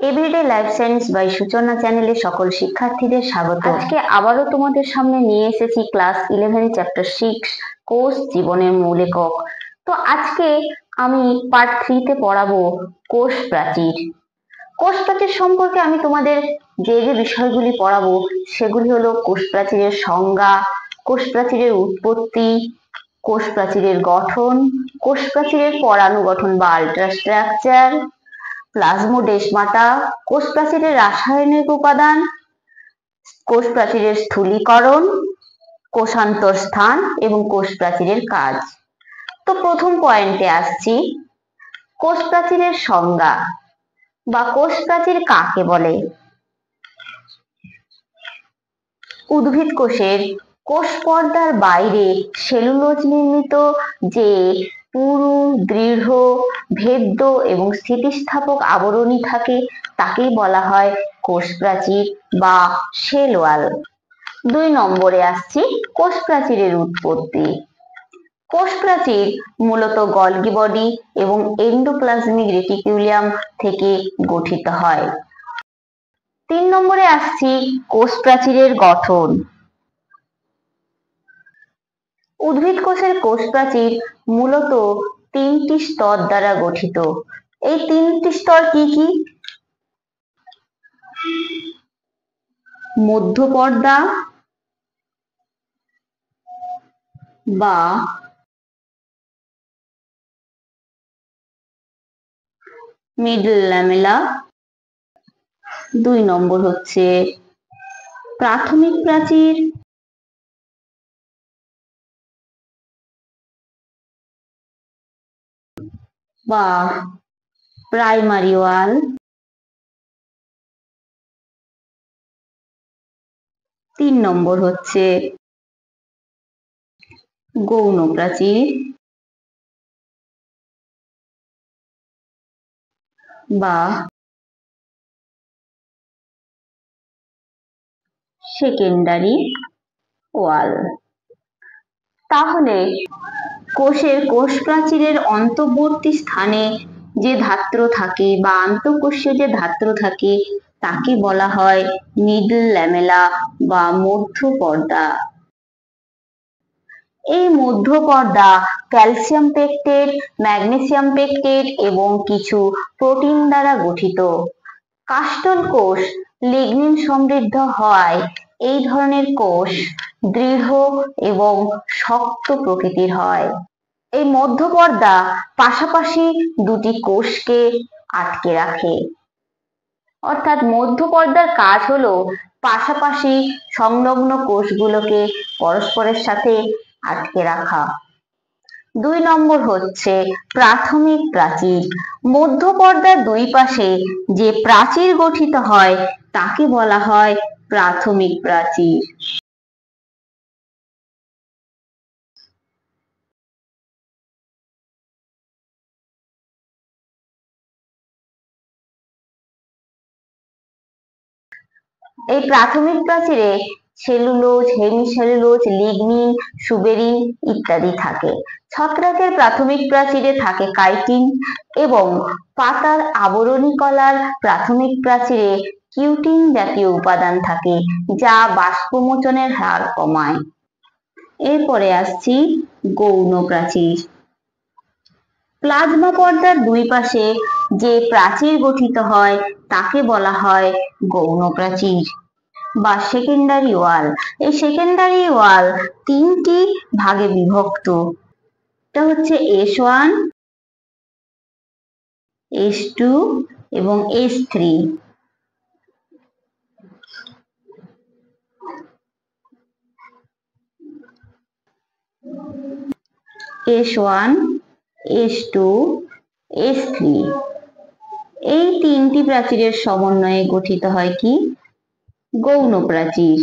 Everyday life science by সূচনা চ্যানেলে সকল শিক্ষার্থীদের স্বাগত। আজকে আবারও তোমাদের সামনে নিয়ে এসেছি ক্লাস 11 চ্যাপ্টার 6 কোষ জীবনের মূল একক। তো আজকে আমি পার্ট 3 তে পড়াবো কোষ প্রাচীর। কোষ প্রাচীর সম্পর্কে আমি তোমাদের যে বিষয়গুলি পড়াবো সেগুলি হলো কোষ প্রাচীরের সংজ্ঞা, কোষ প্রাচীরের উৎপত্তি, কোষ প্রাচীরের গঠন, কোষ প্রাচীরের পরানুগঠন বা আল্ট্রাস্ট্রাকচার, প্লাজমোডেসমাটা, কোষ প্রাচীরের রাসায়নিক উপাদান, কোষ প্রাচীরের স্থূলীকরণ, কোষান্তর স্থান এবং কোষ প্রাচীরের কাজ। তো প্রথম পয়েন্টে আসছি, কোষ প্রাচীরের সংজ্ঞা বা কোষ প্রাচীর কাকে বলে। উদ্ভিদ কোষের কোষ পর্দার বাইরে সেলুলোজ নির্মিত যে পুরু, দৃঢ়, ভেদ্য এবং স্থিতিস্থাপক আবরণী থাকে তাকেই বলা হয় কোষ প্রাচীর বা সেল ওয়াল। 2 নম্বরে আসছি কোষ প্রাচীরের উৎপত্তি। কোষ প্রাচীর মূলত গলগি বডি এবং এন্ডোপ্লাজমিক রেটিকুলাম থেকে গঠিত হয়। 3 নম্বরে আসছি কোষ প্রাচীরের গঠন। উদ্ভিদ কোষের কোষ প্রাচীর মূলত 3টি স্তর দ্বারা গঠিত। এই 3টি স্তর কি কি? মধ্য পর্দা বা মিডল ল্যামেলা। 2 নম্বর হচ্ছে প্রাথমিক প্রাচীর বা প্রাইমারি ওয়াল। 3 নম্বর হচ্ছে গৌণ প্রাচীর বা সেকেন্ডারি ওয়াল। তাহলে কোষের কোষ প্রাচীরের অন্তর্বর্তী স্থানে যে ধাত্র থাকে বা আন্তঃকোষীয় যে ধাত্র থাকে তাকে বলা হয় মিডল ল্যামেলা বা মধ্য পর্দা। এই মধ্য পর্দা ক্যালসিয়াম পেকটেট, ম্যাগনেসিয়াম পেকটেট এবং কিছু প্রোটিন দ্বারা গঠিত। কাস্টল কোষ লিগনিন সমৃদ্ধ হওয়ায় এই ধরনের কোষ দৃঢ় এবং শক্ত প্রকৃতির হয়। এই মধ্য পর্দা পাশাপাশি দুটি কোষকে আটকে রাখে। অর্থাৎ মধ্য পর্দার কাজ হলো পাশাপাশি সংলগ্ন কোষগুলোকে পরস্পরের সাথে আটকে রাখা। 2 নম্বর হচ্ছে প্রাথমিক প্রাচীর। মধ্য পর্দার দুই পাশে যে প্রাচীর গঠিত হয় তাকে বলা হয় প্রাথমিক প্রাচীর। এই প্রাথমিক প্রাচীরে সেলুলোজ, হেমিসেলুলোজ, লিগনিন, সুবেরিন ইত্যাদি থাকে। ছত্রাকের প্রাথমিক প্রাচীরে থাকে কাইটিন এবং পাতার আবরণী কলার প্রাথমিক প্রাচীরে কিউটিন জাতীয় উপাদান থাকে যা বাষ্পমোচনের হার কমায়। এরপরে আসছি গৌণ প্রাচীর। প্লাজমা পর্দার দুই পাশে যে প্রাচীর গঠিত হয় তাকে বলা হয় গৌণ প্রাচীর বা সেকেন্ডারি ওয়াল। এই সেকেন্ডারি ওয়াল 3টি ভাগে বিভক্ত। এটা হচ্ছে S1, S2 এবং S3। S1, S2, S3 এই 3টি প্রাচীরের সমন্বয়ে গঠিত হয় কি? গৌণ প্রাচীর।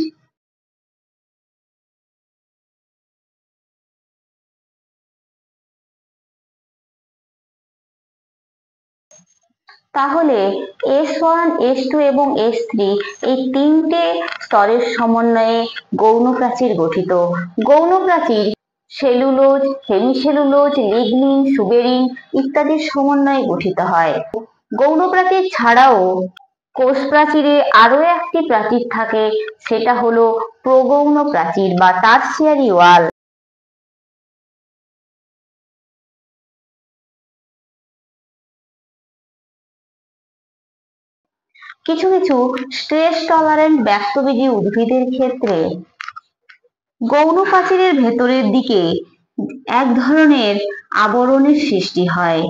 তাহলে S1, S2 এবং S3 এই 3টে স্তরের সমন্বয়ে গৌণ প্রাচীর গঠিত। গৌণ প্রাচীর সেলুলোজ, হেমিসেলুলোজ, লিগনিন, সুবেরিন ইত্যাদির সমন্বয়ে গঠিত হয়। গৌণ প্রাচীর ছাড়াও কোষ প্রাচীরে আরো একটি প্রাচীর থাকে, সেটা হলো প্রগৌণ প্রাচীর বা টারসিয়ারি ওয়াল। কিছু কিছু স্ট্রেস টলারেন্ট ব্যক্তবীজী উদ্ভিদের ক্ষেত্রে গৌণ প্রাচীরের ভেতরের দিকে এক ধরনের আবরণের সৃষ্টি হয়,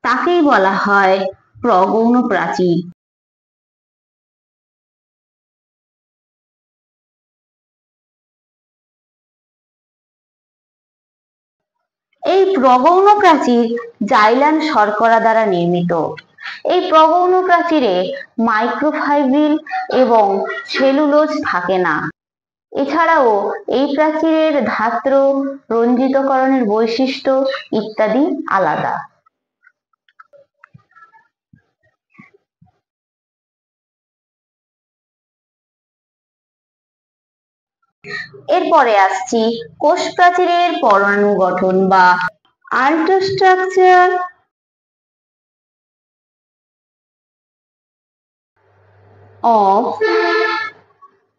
তাকেই বলা হয় প্রগৌণ প্রাচীর। এই প্রগৌণ প্রাচীর জাইলান শর্করা দ্বারা নির্মিত। এই প্রগৌণ প্রাচীরে মাইক্রোফাইব্রিল এবং সেলুলোজ থাকে না। এছাড়াও এই প্রাচীরের ধাত্র রঞ্জিতকরণের বৈশিষ্ট্য ইত্যাদি আলাদা। এরপরে আসছি কোষ প্রাচীরের পরমাণু গঠন বা আল্ট্রাস্ট্রাকচার অফ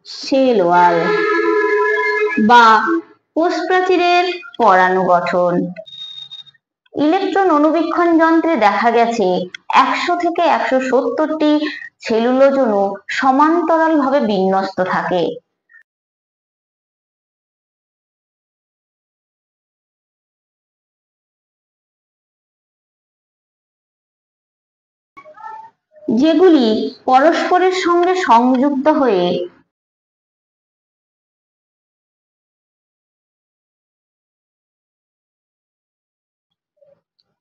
সেল ওয়াল বা কোষ প্রাচীরের পরাণু গঠন। ইলেকট্রন অণুবীক্ষণ যন্ত্রে দেখা গেছে 100 থেকে 170টি সেলুলোজ অণু সমান্তরালভাবে বিন্যস্ত থাকে। যেগুলি পরস্পরের সঙ্গে সংযুক্ত হয়ে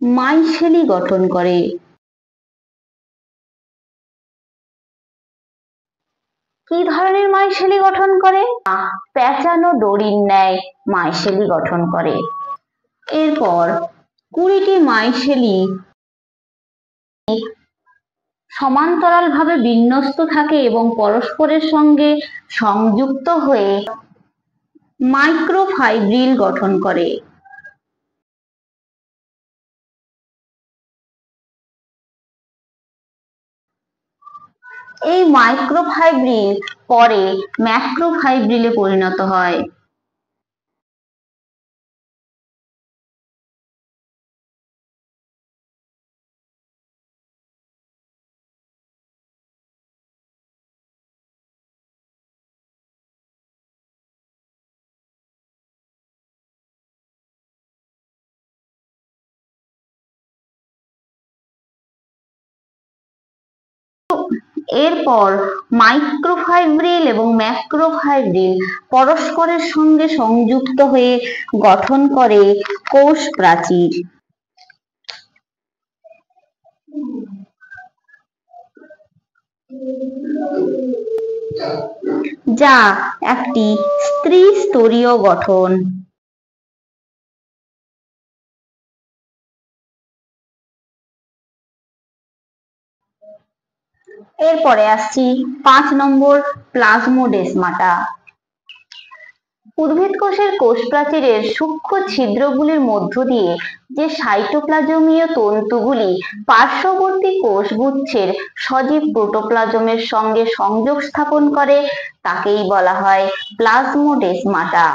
মাইসেলি গঠন করে। কি ধরনের মাইসেলি গঠন করে? প্যাঁচানো দড়ির ন্যায় মাইসেলি গঠন করে। এরপর 20টি মাইসেলি সমান্তরালভাবে বিন্যস্ত থাকে এবং পরস্পরের সঙ্গে সংযুক্ত হয়ে মাইক্রোফাইব্রিল গঠন করে। এই মাইক্রোফাইব্রিল পরে ম্যাক্রোফাইব্রিলে পরিণত হয়। এরপর মাইক্রোফাইব্রিল এবং ম্যাক্রোফাইব্রিল পরস্পরের সঙ্গে সংযুক্ত হয়ে গঠন করে কোষ প্রাচীর। যা একটি ত্রিস্তরীয় গঠন। এরপরে আসছি 5 নম্বর প্লাজমোডেসমাটা। উদ্ভিদ কোষের কোষ প্রাচীরের সূক্ষ্ম ছিদ্রগুলির মধ্য দিয়ে যে সাইটোপ্লাজমীয় তন্তুগুলি পার্শ্ববর্তী কোষগুচ্ছের সজীব প্রোটোপ্লাজমের সঙ্গে সংযোগ স্থাপন করে তাকেই বলা হয় প্লাজমোডেসমাটা।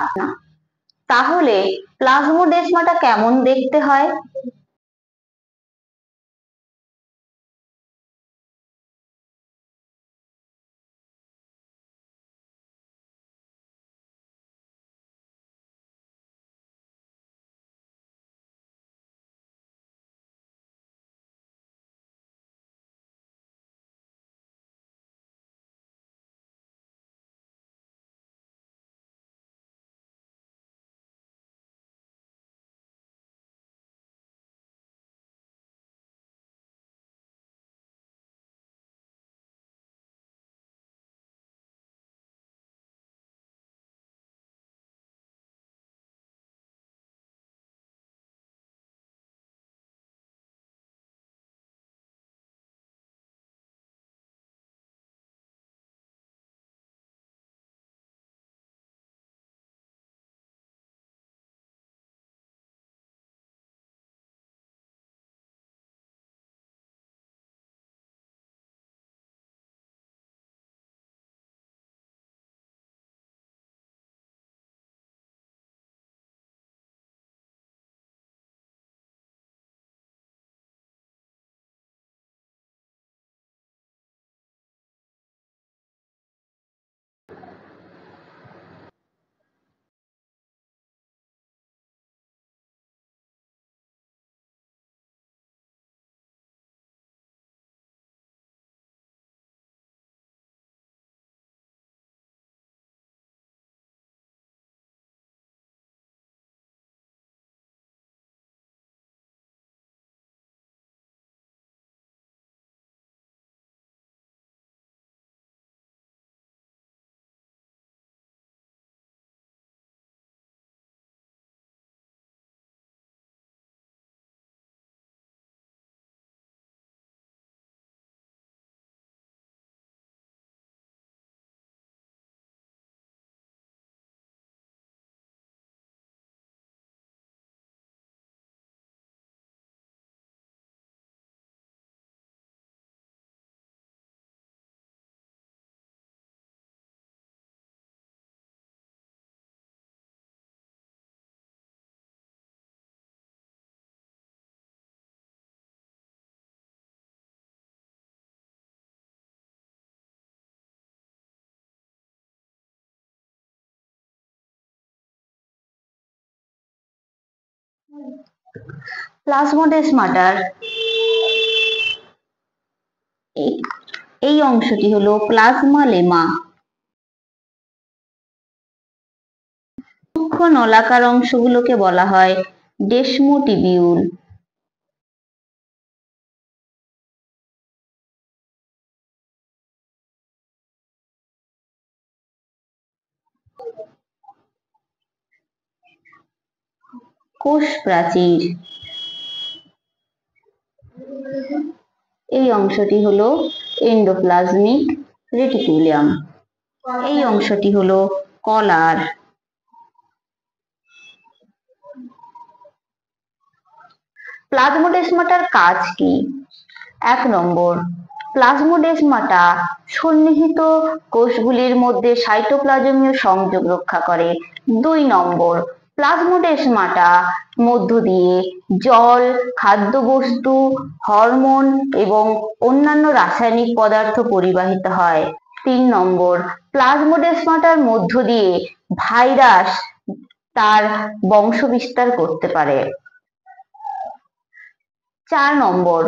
তাহলে প্লাজমোডেসমাটা কেমন দেখতে হয়? প্লাজমোডেসমাটার এই অংশটি হলো প্লাজমা লেমা। সূক্ষ্ম নলাকার অংশগুলোকে বলা হয় ডেসমোটিবিউল। কোষ প্রাচীর এই অংশটি হলো এন্ডোপ্লাজমিক রেটিকুলাম। এই অংশটি হলো কলার। প্লাজমোডেসমাটার কাজ কি? 1 নম্বর, প্লাজমোডেসমাটা সন্নিহিত কোষগুলির মধ্যে সাইটোপ্লাজমীয় সংযোগ রক্ষা করে। 2 নম্বর, প্লাজমোডেসমাটা মধ্য দিয়ে জল, খাদ্যবস্তু, হরমোন এবং অন্যান্য রাসায়নিক পদার্থ পরিবাহিত হয়। 3 নম্বর, প্লাজমোডেসমাটার মধ্য দিয়ে ভাইরাস তার বংশবিস্তার করতে পারে। 4 নম্বর,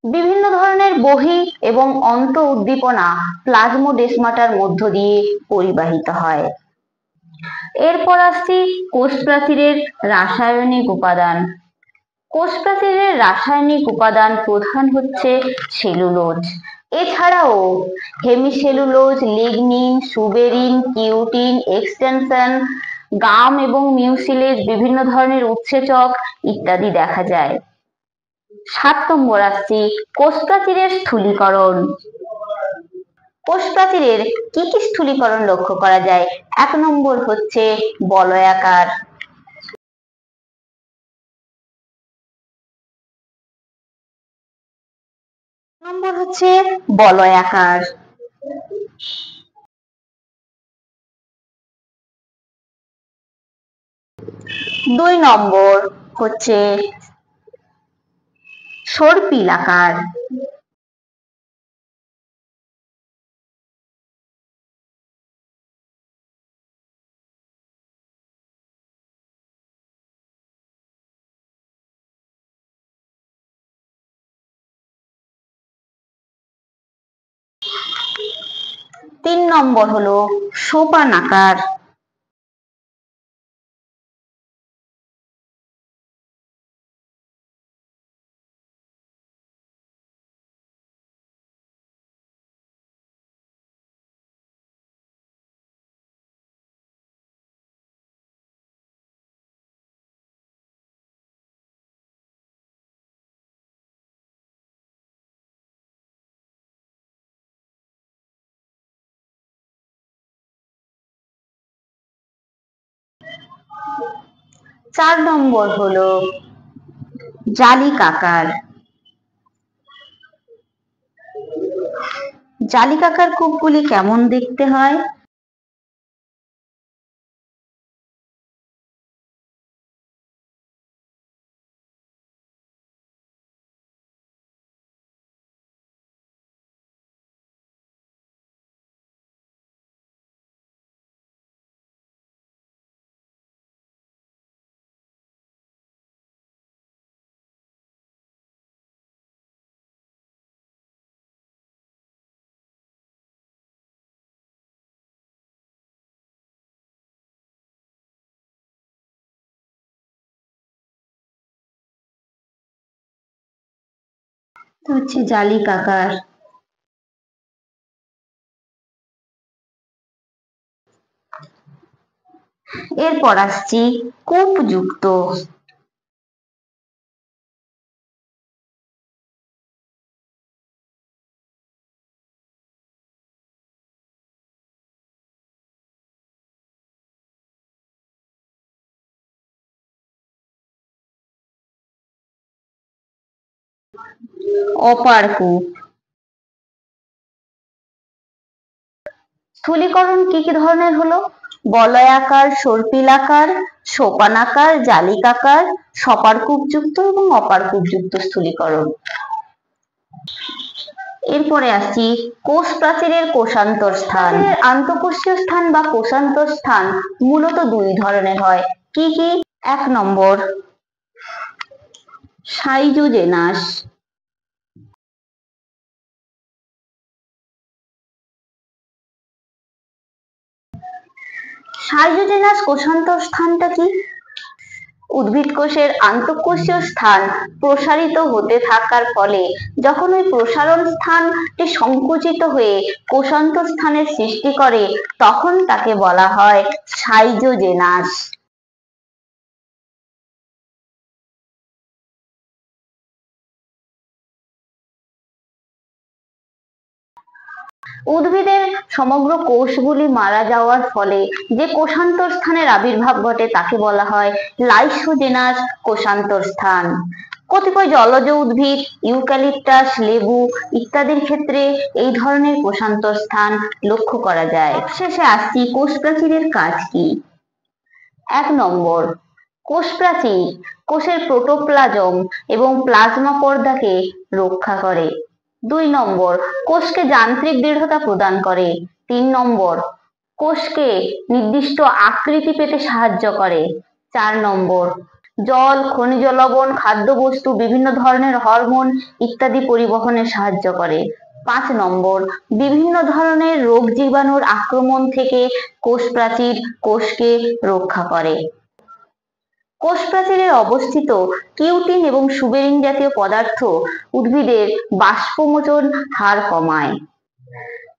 বিভিন্ন ধরনের বহি এবং অন্ত উদ্দীপনা প্লাজমোডেসমাটার মধ্য দিয়ে পরিবাহিত হয়। এরপর আসছি কোষ প্রাচীরের রাসায়নিক উপাদান। কোষ প্রাচীরের রাসায়নিক উপাদান প্রধান হচ্ছে সেলুলোজ। এছাড়াও hemicellulose, lignin, suberin, cutin, extension, gum এবং মিউসিলেজ, বিভিন্ন ধরনের উৎসেচক ইত্যাদি দেখা যায়। 7 নম্বর আসছি কোষ প্রাচীরের স্থূলীকরণ। কোষ প্রাচীরের কি কি স্থূলীকরণ লক্ষ্য করা যায়? 1 নম্বর হচ্ছে বলয়াকার। নম্বর হচ্ছে বলয়াকার। 2 নম্বর হচ্ছে সর্পিলাকার। 3 নম্বর হলো সোপানাকার। 4 নম্বর হলো জালিকাকার। জালিকাকার কূপগুলি কেমন দেখতে হয়? হচ্ছে জালিকাকার। এরপর আসছি কূপযুক্ত। অপার কূপ। স্থূলীকরণ কি কি ধরনের হলো? বলয়াকার, সর্পিলাকার, সোপানাকার, জালিকাকার, সপারকূপযুক্ত এবং অপারকূপযুক্ত স্থূলীকরণ। এরপরে আসছি কোষ প্রাচীরের কোষান্তর স্থান। আন্তঃকোষীয় স্থান বা কোষান্তর স্থান মূলত 2 ধরনের হয়। কি কি? 1 নম্বর সাইজোজেনাস। সাইজোজেনাস কোষান্তর স্থানটা কি? উদ্ভিদ কোষের আন্তঃকোষীয় স্থান প্রসারিত হতে থাকার ফলে যখন ওই প্রসারণ স্থানটি সংকুচিত হয়ে কোষান্তর স্থানের সৃষ্টি করে তখন তাকে বলা হয় সাইজোজেনাস। উদ্ভিদের সমগ্র কোষগুলি মারা যাওয়ার ফলে যে কোষান্তর স্থানের আবির্ভাব ঘটে তাকে বলা হয় লাইসোজেনাস কোষান্তর স্থান। কতিপয় জলজ উদ্ভিদ ইউক্যালিপটাস, লেবু ইত্যাদির ক্ষেত্রে এই ধরনের কোষান্তর স্থান লক্ষ্য করা যায়। শেষে আসছি কোষ প্রাচীরের কাজ কি। 1 নম্বর, কোষ প্রাচীর কোষের প্রোটোপ্লাজম এবং প্লাজমা পর্দাকে রক্ষা করে। 2 নম্বর, কোষকে যান্ত্রিক দৃঢ়তা প্রদান করে। 3 নম্বর, কোষকে নির্দিষ্ট আকৃতি পেতে সাহায্য করে। 4 নম্বর, জল, খনিজ লবণ, খাদ্যবস্তু, বিভিন্ন ধরনের হরমোন ইত্যাদি পরিবহনে সাহায্য করে। 5 নম্বর, বিভিন্ন ধরনের রোগ জীবাণুর আক্রমণ থেকে কোষ প্রাচীর কোষকে রক্ষা করে। কোষ প্রাচীরে অবস্থিত কিউটিন এবং সুবেরিন জাতীয় পদার্থ উদ্ভিদের বাষ্পমোচন হার কমায়।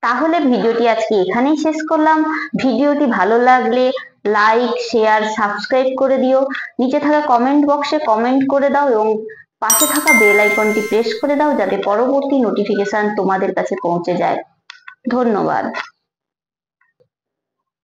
তাহলে ভিডিওটি আজকে এখানেই শেষ করলাম। ভিডিওটি ভালো লাগলে লাইক, শেয়ার, সাবস্ক্রাইব করে দিও। নিচে থাকা কমেন্ট বক্সে কমেন্ট করে দাও এবং পাশে থাকা বেল আইকনটি প্রেস করে দাও যাতে পরবর্তী নোটিফিকেশন তোমাদের কাছে পৌঁছে যায়। ধন্যবাদ।